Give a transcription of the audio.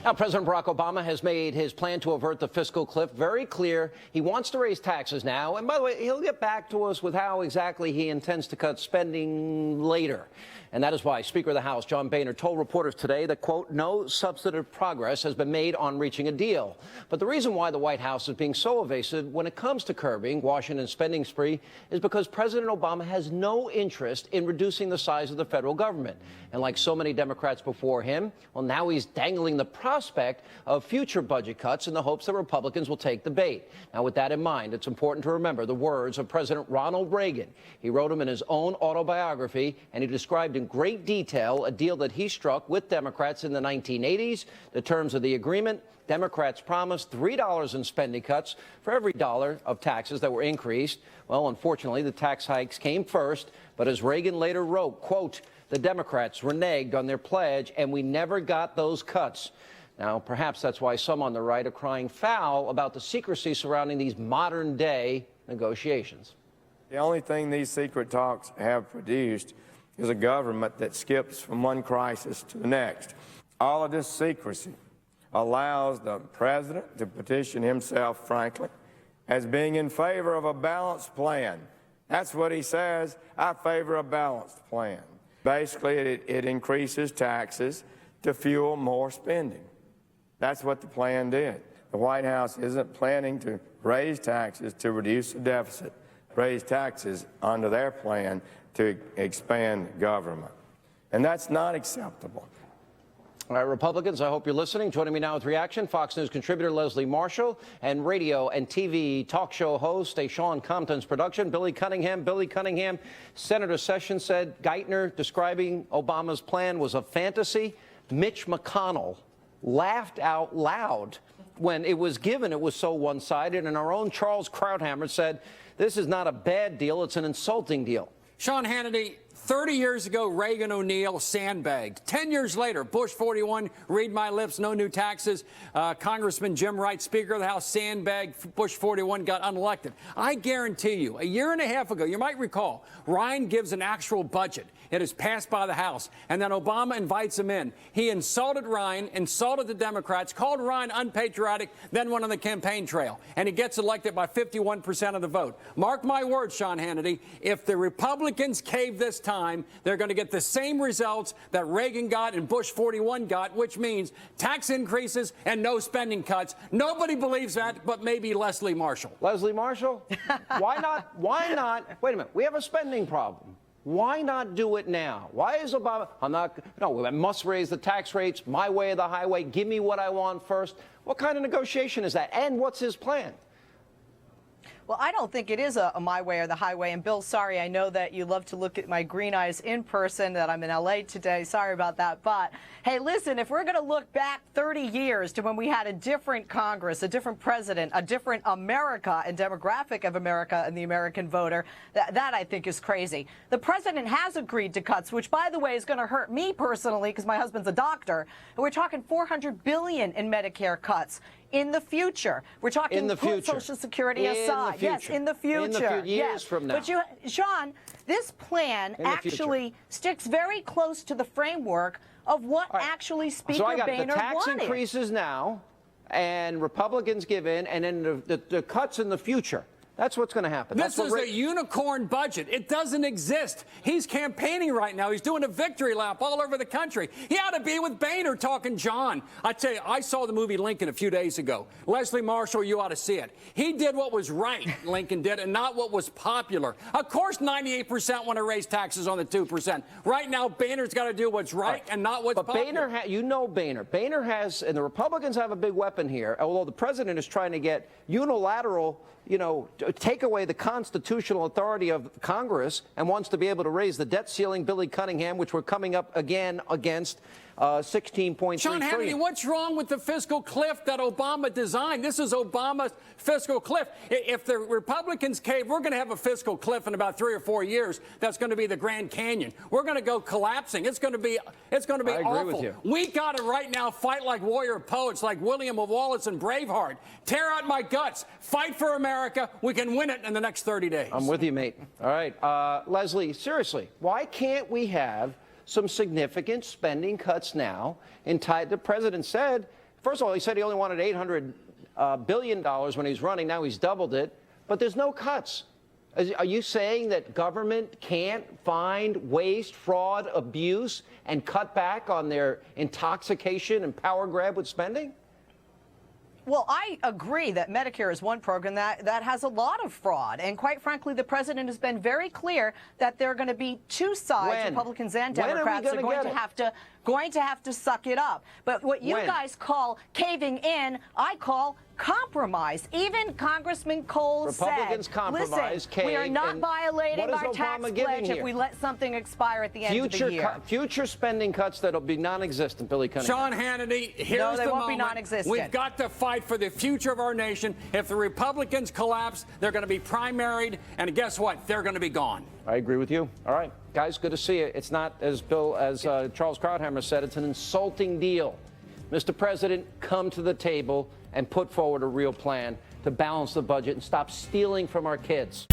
Now, President Barack Obama has made his plan to avert the fiscal cliff very clear. He wants to raise taxes now. And by the way, he'll get back to us with how exactly he intends to cut spending later. And that is why Speaker of the House John Boehner told reporters today that, quote, no substantive progress has been made on reaching a deal. But the reason why the White House is being so evasive when it comes to curbing Washington's spending spree is because President Obama has no interest in reducing the size of the federal government. And like so many Democrats before him, well, now he's dangling the prospect of future budget cuts in the hopes that Republicans will take the bait. Now, with that in mind, it's important to remember the words of President Ronald Reagan. He wrote them in his own autobiography, and he described in great detail a deal that he struck with Democrats in the 1980s. The terms of the agreement: Democrats promised $3 in spending cuts for every dollar of taxes that were increased. Well, unfortunately, the tax hikes came first, but as Reagan later wrote, quote, the Democrats reneged on their pledge, and we never got those cuts. Now, perhaps that's why some on the right are crying foul about the secrecy surrounding these modern-day negotiations. The only thing these secret talks have produced is a government that skips from one crisis to the next. All of this secrecy allows the president to petition himself, frankly, as being in favor of a balanced plan. That's what he says. I favor a balanced plan. Basically, it increases taxes to fuel more spending. That's what the plan did. The White House isn't planning to raise taxes to reduce the deficit, raise taxes under their plan to expand government. And that's not acceptable. All right, Republicans, I hope you're listening. Joining me now with reaction, Fox News contributor Leslie Marshall and radio and TV talk show host, a Sean Compton's production, Billy Cunningham. Billy Cunningham, Senator Sessions said Geithner describing Obama's plan was a fantasy. Mitch McConnell laughed out loud when it was given. It was so one-sided. And our own Charles Krauthammer said this is not a bad deal, it's an insulting deal. Sean Hannity, 30 years ago, Reagan O'Neill sandbagged. 10 years later, Bush 41, read my lips, no new taxes. Congressman Jim Wright, Speaker of the House, sandbagged. Bush 41 got unelected. I guarantee you, a year and a half ago, you might recall, Ryan gives an actual budget. It is passed by the House, and then Obama invites him in. He insulted Ryan, insulted the Democrats, called Ryan unpatriotic, then went on the campaign trail, and he gets elected by 51% of the vote. Mark my words, Sean Hannity, if the Republicans cave this time, they're going to get the same results that Reagan got and Bush 41 got, which means tax increases and no spending cuts. Nobody believes that, but maybe Leslie Marshall. Leslie Marshall? Why not? Why not? Wait a minute. We have a spending problem. Why not do it now? Why is Obama? No, I must raise the tax rates, my way or the highway. Give me what I want first. What kind of negotiation is that? And what's his plan? Well, I don't think it is a my way or the highway. And Bill, sorry, I know that you love to look at my green eyes in person, that I'm in L.A. today. Sorry about that. But, hey, listen, if we're going to look back 30 years to when we had a different Congress, a different president, a different America and demographic of America and the American voter, that I think is crazy. The president has agreed to cuts, which, by the way, is going to hurt me personally because my husband's a doctor. And we're talking $400 billion in Medicare cuts. In the future. We're talking in the future. Put Social Security aside. Yes, in the future. Years from now. But Sean, this plan actually sticks very close to the framework of what actually Speaker Boehner wanted. So I got the tax increases now, and Republicans give in, and then the cuts in the future. That's what's going to happen. This is a unicorn budget. It doesn't exist. He's campaigning right now. He's doing a victory lap all over the country. He ought to be with Boehner talking John. I tell you, I saw the movie Lincoln a few days ago. Leslie Marshall, you ought to see it. He did what was right, Lincoln did, and not what was popular. Of course, 98% want to raise taxes on the 2%. Right now, Boehner's got to do what's right and not what's popular. Boehner, you know Boehner. Boehner has, and the Republicans have a big weapon here, although the president is trying to get unilateral, take away the constitutional authority of Congress and wants to be able to raise the debt ceiling, Billy Cunningham, which we're coming up again against 16.3 Sean Hannity, what's wrong with the fiscal cliff that Obama designed? This is Obama's fiscal cliff. If the Republicans cave, we're going to have a fiscal cliff in about 3 or 4 years. That's going to be the Grand Canyon. We're going to go collapsing. It's going to be awful. I agree with you. We got to right now fight like warrior poets, like William of Wallace and Braveheart. Tear out my guts. Fight for America. We can win it in the next 30 days. I'm with you, mate. All right. Leslie, seriously, why can't we have some significant spending cuts now? The president said first of all, he said he only wanted $800 billion when he was running. Now he's doubled it. But there's no cuts. Are you saying that government can't find waste, fraud, abuse, and cut back on their intoxication and power grab with spending? Well, I agree that Medicare is one program that has a lot of fraud. And quite frankly, the president has been very clear that there are going to be two sides, When? Republicans and When are we Democrats, are gonna going get to it? have to suck it up. But what you When? guys call caving in, I call compromise. Even Congressman Cole Republicans said, compromise, listen, we are caved, not and violating what is our tax Obama giving pledge if here? we let something expire at the end of the year. Future spending cuts that'll be non-existent, Billy Cunningham. Sean Hannity, here's No, they the won't be moment. non-existent. We've got to fight for the future of our nation. If the Republicans collapse, they're going to be primaried, and guess what? They're going to be gone. I agree with you. All right, guys, good to see you. It's not, as Charles Krauthammer said, it's an insulting deal. Mr. President, come to the table and put forward a real plan to balance the budget and stop stealing from our kids.